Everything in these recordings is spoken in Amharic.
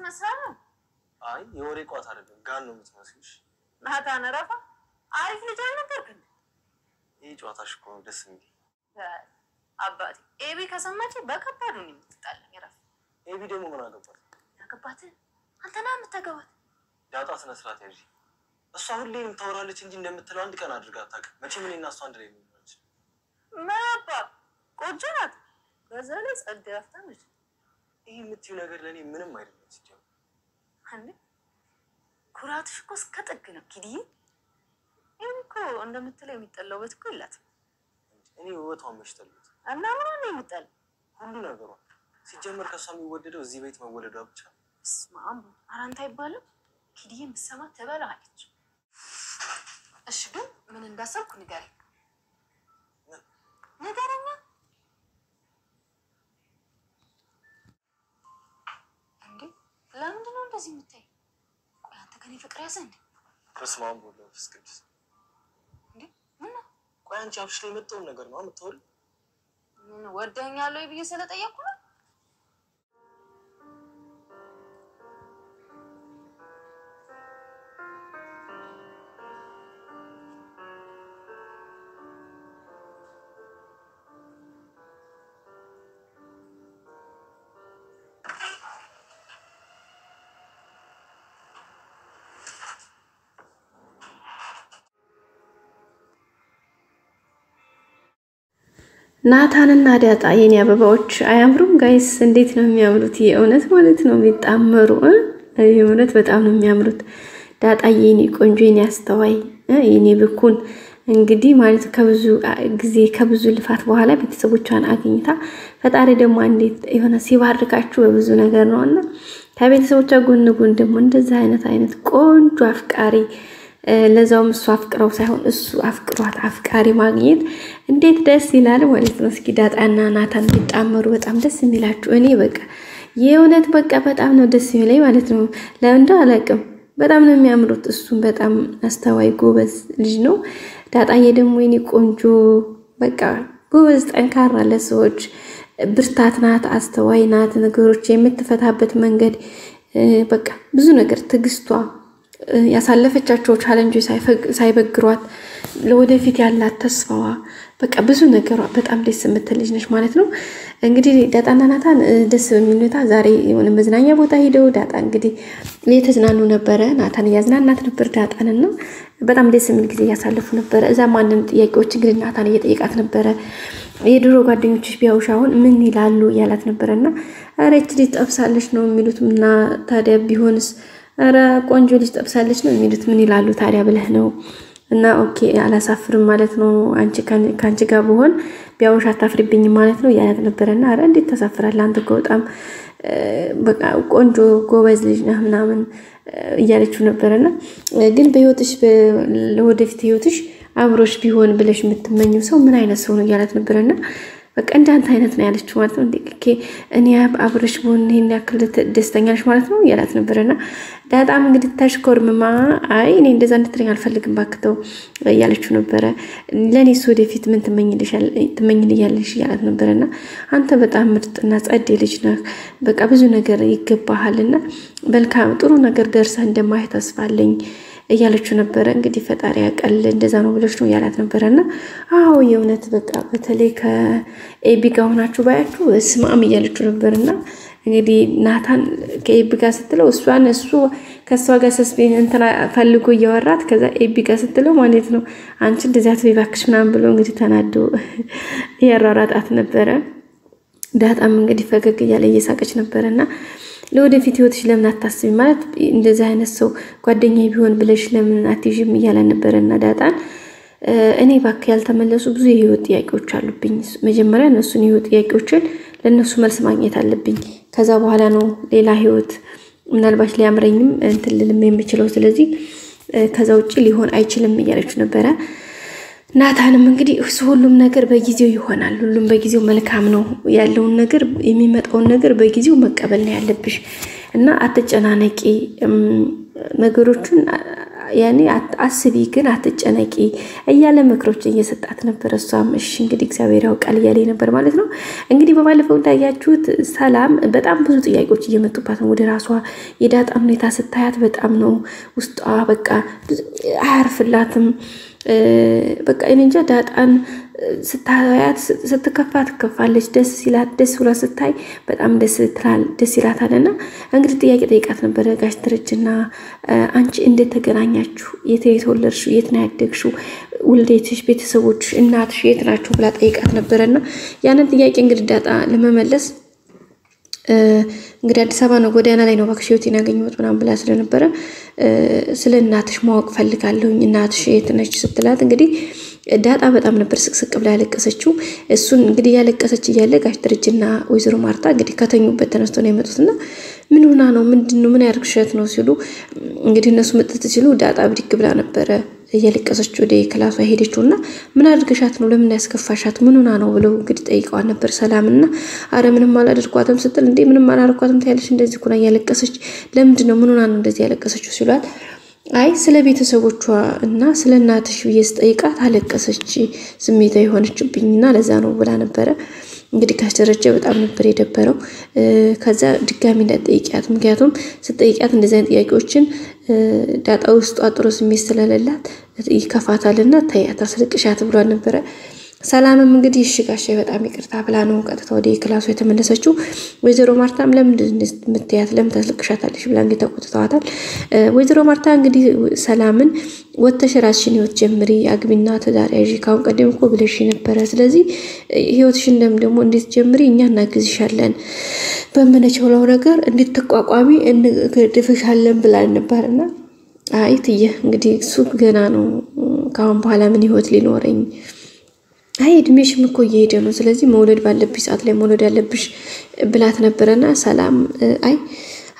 መስራው አይ የወሬ ቋት አይደለም ጋር ነው የምትመስልሽ ናታን ረፋ አሪፍ ልጅ ነበር ግን ይሄ ጨዋታሽ እኮ ደስ የሚል አባቴ ኤቢ ከሰማች በከባዱ ነው የምትጣለኝ ረፋ ኤቢ ደግሞ ምን አገባት ያገባት አንተና የምታገባት ዳጣ ስነ ስርዓት ያጂ እሷ ሁሌም ታወራለች እንጂ እንደምትለው አንድ ቀን አድርጋ አታውቅም መቼም እኔና እሷ አንድ ላይ ነው ማባ ቆንጆናት በዛለ ጸዳፍታለች ይሄ የምትዩ ነገር ለኔ ምንም አይደለም ሲጀምር አንዴ ኩራትሽ እኮ እስከጠግ ነው ኪዲዬ እንኮ እንደምትለው የሚጠላውበት እኮ ይላት እኔ ውበቷን መሽተልኩት እና ምን ነው የሚጠላ ሁሉ ነገሯ ሲጀምር ከሷ የሚወደደው እዚህ ቤት መወለዷ ብቻ ስማም አራንታ ይባላል ኪዲዬ ምሰማ ተበላለች እሺ ግን ምን እንዳሰብኩ ንገረኝ ነገረኛ እንዴ ለምንድን ነው እንደዚህ የምታይ ቆይ አንተ ከኔ ፍቅር ያዘንድ በስማም ወደ ፍስቅስ እንዴ ምን ነው ቆይ አንቺ አብሽ ላይ መጣው ነገር ነው አምጥተውል ምን ወደኛለሁ ይብዬ ስለጠየቅኩ ነው ናታንና ዳጣ የኔ አበባዎች አያምሩም ጋይስ እንዴት ነው የሚያምሩት የእውነት ማለት ነው የሚጣመሩ የእውነት በጣም ነው የሚያምሩት ዳጣ የኔ ቆንጆ የኔ አስተዋይ የኔ ብኩን እንግዲህ ማለት ከብዙ ጊዜ ከብዙ ልፋት በኋላ ቤተሰቦቿን አግኝታ ፈጣሪ ደግሞ እንዴት የሆነ ሲባርካችሁ በብዙ ነገር ነውና ከቤተሰቦቿ ጎን ደግሞ እንደዛ አይነት ቆንጆ አፍቃሪ ለዛውም እሱ አፍቅረው ሳይሆን እሱ አፍቅሯት አፍቃሪ ማግኘት እንዴት ደስ ይላል ማለት ነው እስኪ ዳጣና ናታን ቢጣመሩ በጣም ደስ የሚላችሁ እኔ በቃ የእውነት በቃ በጣም ነው ደስ የሚለኝ ማለት ነው ለእንደ አላቅም በጣም ነው የሚያምሩት እሱም በጣም አስተዋይ ጎበዝ ልጅ ነው ዳጣዬ ደግሞ የኔ ቆንጆ በቃ ጎበዝ ጠንካራ ለሰዎች ብርታት ናት አስተዋይ ናት ነገሮች የምትፈታበት መንገድ በቃ ብዙ ነገር ትግስቷ ያሳለፈቻቸው ቻሌንጆች ሳይበግሯት ለወደፊት ያላት ተስፋዋ በቃ ብዙ ነገሯ በጣም ደስ የምትል ልጅ ነች ማለት ነው እንግዲህ ዳጣና ናታን ደስ በሚሉታ ዛሬ የሆነ መዝናኛ ቦታ ሄደው ዳጣ እንግዲህ እየተዝናኑ ነበር ናታን ያዝናናት ነበር ዳጣንና በጣም ደስ የሚል ጊዜ ያሳለፉ ነበር እዛ ማንንም ጥያቄዎች እንግዲህ ናታን እየጠየቃት ነበር የድሮ ጓደኞችሽ ቢያውሽ አሁን ምን ይላሉ ያላት ነበርና አረች ልጅ ጠብሳለች ነው የሚሉትና ታዲያ ቢሆንስ አረ ቆንጆ ልጅ ጠብሳለች ነው የሚሉት ምን ይላሉ ታዲያ ብለህ ነው እና ኦኬ አላሳፍርም ማለት ነው አንቺ ካንቺ ጋር በሆን ቢያውሽ አታፍሪብኝ ማለት ነው ያላት ነበርና አረ እንዴት ተሳፍራለህ አንተ በጣም በቃ ቆንጆ ጎበዝ ልጅ ነህ ምናምን እያለችው ነበርና ግን በህይወትሽ ለወደፊት ህይወትሽ አብሮሽ ቢሆን ብለሽ የምትመኘው ሰው ምን አይነት ሰው ነው ያላት ነበርና በቃ እንዳንተ አይነት ነው ያለችው ማለት ነው እኔ አብሮሽ ቢሆን ይሄን ያክል ደስተኛ ነሽ ማለት ነው ያላት ነበርና ዳጣም እንግዲህ ተሽኮርምማ አይ እኔ እንደዛ እንድትረኝ አልፈልግም ባክተው ያለችው ነበር ለኔስ ወደፊት ምን ትመኝልኛለሽ ያላት ነበርና አንተ በጣም ምርጥና ጸዴ ልጅ ነህ በቃ ብዙ ነገር ይገባሃልና መልካም ጥሩ ነገር ደርሰህ እንደማይ ተስፋለኝ እያለችው ነበር እንግዲህ ፈጣሪ ያቀል እንደዛ ነው ብለሽ ነው ያላት ነበርና አዎ የእውነት በቃ በተለይ ከኤቢ ጋር ሆናችሁ ባያችሁ ስማም እያለችው ነበርና እንግዲህ ናታን ከኤቢ ጋር ስትለው እሱ ከሷ ጋር ሰስፔን እንትና ፈልጎ እያወራት ከዛ ኤቢ ጋር ስትለው ማለት ነው አንቺ እንደዛ ትባክሽ ምናምን ብሎ እንግዲህ ተናዶ ያራራጣት ነበር ዳጣም እንግዲህ ፈገግ እያለ እየሳቀች ነበርና ለወደፊት ህይወትሽ ለምን አታስቢ ማለት እንደዛ አይነት ሰው ጓደኛዬ ቢሆን ብለሽ ለምን አትይዥም ይያለ ነበርና ዳጣን እኔ ባክ ያልተመለሱ ብዙ የህይወት ጥያቄዎች አሉብኝ መጀመሪያ እነሱን የህይወት ጥያቄዎችን ለነሱ መልስ ማግኘት አለብኝ ከዛ በኋላ ነው ሌላ ህይወት ምናልባት ሊያምረኝም እንትልልም የሚችለው ስለዚህ ከዛ ውጪ ሊሆን አይችልም እያለች ነበር ናታንም እንግዲህ ሁሉም ነገር በጊዜው ይሆናል ሁሉም በጊዜው መልካም ነው ያለውን ነገር የሚመጣውን ነገር በጊዜው መቀበል ነው ያለብሽ እና አትጨናነቂ ነገሮችን ያኔ አስቢ ግን አትጨነቂ እያለ ምክሮች እየሰጣት ነበር። እሷም እሺ እንግዲህ እግዚአብሔር ያውቃል እያለ ነበር ማለት ነው። እንግዲህ በባለፈው እንዳያችሁት ሰላም በጣም ብዙ ጥያቄዎች እየመጡባት ነው ወደ ራሷ። የዳጣን ሁኔታ ስታያት በጣም ነው ውስጧ በቃ አያርፍላትም። በቃ እኔ እንጃ ዳጣን ስታያት ስትከፋ ትከፋለች፣ ደስ ሲላት ደስ ብላ ስታይ በጣም ደስ ይላታልና እንግዲህ ጥያቄ ጠይቃት ነበር። ጋሽ ደረጀና አንቺ እንዴት ተገናኛችሁ? የት የተወለድሽው? የት ነው ያደግሽው? ውልዴትሽ፣ ቤተሰቦችሽ፣ እናትሽ የት ናቸው ብላ ጠይቃት ነበርና ያንን ጥያቄ እንግዲህ ዳጣ ለመመለስ እንግዲህ አዲስ አበባ ነው ጎዳና ላይ ነው ባክሽ ህይወቴን ያገኘሁት ምናምን ብላ ስለነበረ ስለ እናትሽ ማወቅ ፈልጋለሁ እናትሽ የት ነች ስትላት እንግዲህ ዳጣ በጣም ነበር ስቅስቅ ብላ ያለቀሰችው። እሱን እንግዲህ ያለቀሰች እያለ ጋሽ ደረጀና ወይዘሮ ማርታ እንግዲህ ከተኙበት ተነስተው ነው የመጡትና ምን ሆና ነው ምንድነው ምን ያርክሸት ነው ሲሉ እንግዲህ እነሱ መጥተት ሲሉ ዳጣ ብድግ ብላ ነበረ እያለቀሰች ወደ ክላሷ ሄደችውና ምን አድርገሻት ነው ለምን ያስከፋሻት ምን ሆና ነው ብለው እንግዲህ ጠይቀዋል ነበር ሰላምና አረ ምንም አላደርኳትም ስትል እንዴ ምንም አላደርኳትም ታያለሽ እንደዚህ ኩና ያለቀሰች ለምንድነው ምን ሆና ነው እንደዚህ ያለቀሰችው ሲሏት አይ ስለ ቤተሰቦቿ እና ስለ እናትሽ ይስጠይቃት አለቀሰች ስሜታዊ ሆነችብኝና ለዛ ነው ብላ ነበረ። እንግዲህ ጋሽ ደረጀ በጣም ነበር የደበረው። ከዛ ድጋሚ እንዳትጠይቂያት ምክንያቱም ስትጠይቂያት እንደዚህ አይነት ጥያቄዎችን ዳጣ ውስጥ አጥሮ ስሜት ስለሌላት ይከፋታልና ታያታ አስለቅሻት ብሏል ነበረ። ሰላምም እንግዲህ እሺ ጋሼ በጣም ይቅርታ ብላ ነው ቀጥታ ወደ ክላሷ የተመለሰችው። ወይዘሮ ማርታም ለምንድን ምትያት ለምን ታስለቅሻታለሽ ብላ እንግዲህ ተቆጥተዋታል። ወይዘሮ ማርታ እንግዲህ ሰላምን ወተሽ ራስሽን ህይወት ጀምሪ አግቢና ትዳር ያዢ ካሁን ቀደም እኮ ብለሽ ነበር ስለዚህ ህይወትሽን ደግሞ እንዴት ጀምሪ እኛ እናግዝሻለን በመነቸውለው ነገር እንዴት ተቋቋሚ እንግድፍሻለን ብላ ነበርና አይ ትየ እንግዲህ እሱ ገና ነው ካሁን በኋላ ምን ህይወት ሊኖረኝ አይ እድሜሽም እኮ እየሄደ ነው ስለዚህ መውለድ ባለብሽ ሰዓት ላይ መውለድ ያለብሽ ብላት ነበርና ሰላም አይ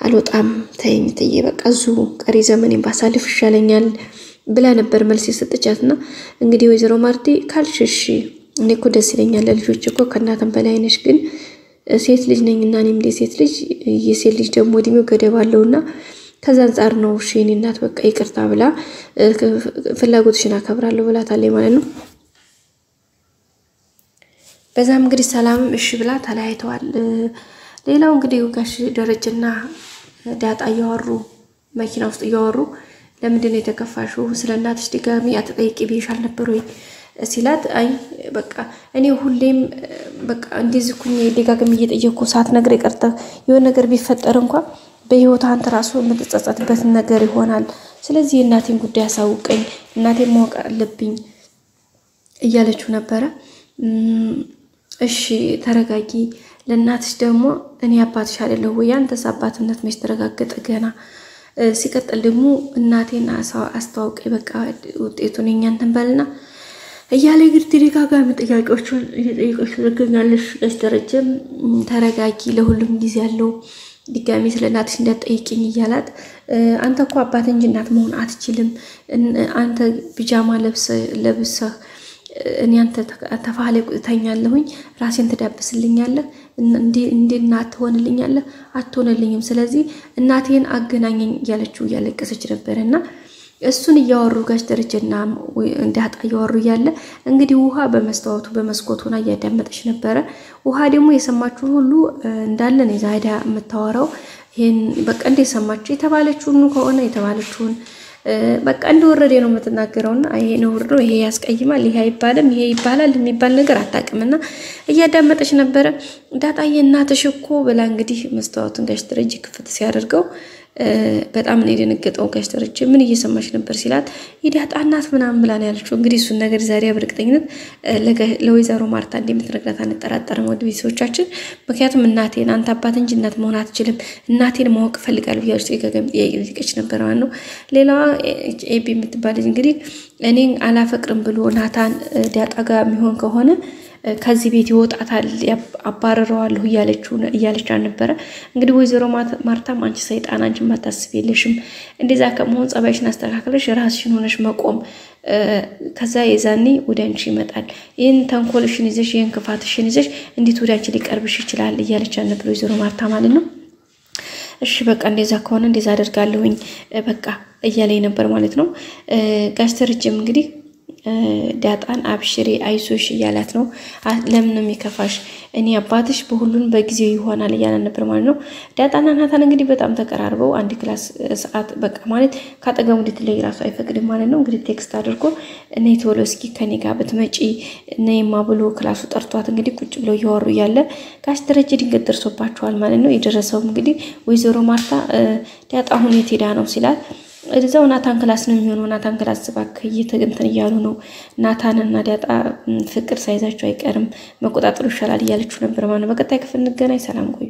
አልወጣም ተይኝ ትዬ በቃ እዚሁ ቀሪ ዘመኔን ባሳልፍ ይሻለኛል ብላ ነበር መልስ የሰጠቻትና እንግዲህ ወይዘሮ ማርቴ ካልሽሽ እኔ እኮ ደስ ይለኛል ለልጆች እኮ ከእናትም በላይ ነሽ ግን ሴት ልጅ ነኝና እኔም ሴት ልጅ የሴት ልጅ ደግሞ እድሜው ገደብ አለውና ከዛ አንፃር ነው እሺ እኔ እናት በቃ ይቅርታ ብላ ፍላጎትሽን አከብራለሁ ብላታለች ማለት ነው። በዛም እንግዲህ ሰላም እሺ ብላ ተለያይተዋል። ሌላው እንግዲህ ጋሽ ደረጀና ዳጣ እያወሩ መኪና ውስጥ እያወሩ ለምንድን ነው የተከፋሽው ስለ እናትሽ ድጋሚ አትጠይቂ ቢሻል ነበር ወይ ሲላት አይ በቃ እኔ ሁሌም በቃ እንደዚህ ኩኝ ደጋግም እየጠየቅኩ ሳትነግር ይቀርታ የሆነ ነገር ቢፈጠር እንኳን በህይወት አንተ ራሱ የምትጸጸትበት ነገር ይሆናል ስለዚህ እናቴን ጉዳይ አሳውቀኝ እናቴን ማወቅ አለብኝ እያለችው ነበረ። እሺ ተረጋጊ ለእናትሽ ደግሞ እኔ አባትሽ አይደለሁ ወይ አንተስ አባትነት መች ተረጋገጠ ገና ሲቀጥል ደግሞ እናቴን አስተዋውቀኝ በቃ ውጤቱን እኛን ተንበልና እያለ ግድ ተደጋጋሚ ጥያቄዎችን እየጠየቀች ትገኛለች። ደረጀም ተረጋጊ ለሁሉም ጊዜ ያለው ድጋሚ ስለ እናትሽ እንዳትጠይቂኝ እያላት አንተ እኮ አባት እንጂ እናት መሆን አትችልም አንተ ቢጃማ ለብሰህ እኔ አንተ ተፋለ ቁጥተኛለሁኝ ራሴን ተዳብስልኛለህ እንዴ እናት ሆነልኛለህ አትሆነልኝም ስለዚህ እናቴን አገናኘኝ እያለችው እያለቀሰች ነበርና እሱን እያወሩ ጋሽ ደረጀና ዳጣ እያወሩ ያለ እንግዲህ ውሃ በመስታወቱ በመስኮት ሆና እያዳመጠች ነበረ። ውሃ ደግሞ የሰማችሁ ሁሉ እንዳለ ነው ዛዳ የምታወራው ይሄን በቃ እንደ ሰማችሁ የተባለችውን ከሆነ የተባለችውን በቃ እንደወረደ ነው የምትናገረውና ይሄ ነው ወርዶ ይሄ ያስቀይማል ይሄ አይባልም ይሄ ይባላል የሚባል ነገር አታውቅምና እያዳመጠች ነበረ። ዳጣዬ እናትሽ እኮ ብላ እንግዲህ መስታወቱን ጋሽ ደረጀ ክፍት ሲያደርገው በጣም ነው የደነገጠው። ጋሽ ደረጀ ምን እየሰማሽ ነበር ሲላት የዳጣ እናት ምናምን ብላ ነው ያለችው። እንግዲህ እሱን ነገር ዛሬ በርግጠኝነት ለወይዘሮ ማርታ እንደምትነግራት አንጠራጠርም ወደ ቤተሰቦቻችን ምክንያቱም እናቴን አንተ አባት እንጂ እናት መሆን አትችልም እናቴን ማወቅ ፈልጋለሁ ያለች ተገገም ጥያቄ ነበር ማለት ነው። ሌላዋ ኤቢ የምትባል እንግዲህ እኔን አላፈቅርም ብሎ ናታን ዳጣ ጋር የሚሆን ከሆነ ከዚህ ቤት ይወጣታል አባረረዋለሁ እያለች ነበር። እንግዲህ ወይዘሮ ማርታም አንቺ ሰይጣን አንቺ ማታስብ የለሽም እንደዛ ከመሆን ጸባይሽን አስተካክለሽ ራስሽን ሆነሽ መቆም ከዛ የዛኔ ወደ አንቺ ይመጣል ይሄን ተንኮልሽን ይዘሽ ይሄን ክፋትሽን ይዘሽ እንዴት ወደ አንቺ ሊቀርብሽ ይችላል እያለች ነበር ወይዘሮ ማርታ ማለት ነው። እሺ በቃ እንደዛ ከሆነ እንደዛ አደርጋለሁኝ በቃ እያለኝ ነበር ማለት ነው። ጋሽ ደረጀም እንግዲህ ዳጣን አብሽሪ አይዞሽ እያላት ነው። ለምን ነው የሚከፋሽ? እኔ አባትሽ በሁሉን በጊዜው ይሆናል እያለን ነበር ማለት ነው። ዳጣና ናታን እንግዲህ በጣም ተቀራርበው አንድ ክላስ ሰዓት በቃ ማለት ካጠገቡ እንድትለይ ራሱ አይፈቅድም ማለት ነው። እንግዲህ ቴክስት አድርጎ እኔ ቶሎ እስኪ ከኔ ጋር ብትመጪ ነይማ ብሎ ክላሱ ጠርቷት እንግዲህ ቁጭ ብለው እያወሩ እያለ ጋሽ ደረጀ ድንገት ደርሶባቸዋል ማለት ነው። የደረሰውም እንግዲህ ወይዘሮ ማርታ ዳጣ አሁን የት ሄዳ ነው ሲላት እዛው ናታን ክላስ ነው የሚሆነው። ናታን ክላስ እባክህ እየተገንተን እያሉ ነው። ናታንና ዳጣ ፍቅር ሳይዛቸው አይቀርም መቆጣጠሩ ይሻላል እያለችው ነበር ማለት ነው። በቀጣይ ክፍል እንገናኝ። ሰላም ቆዩ።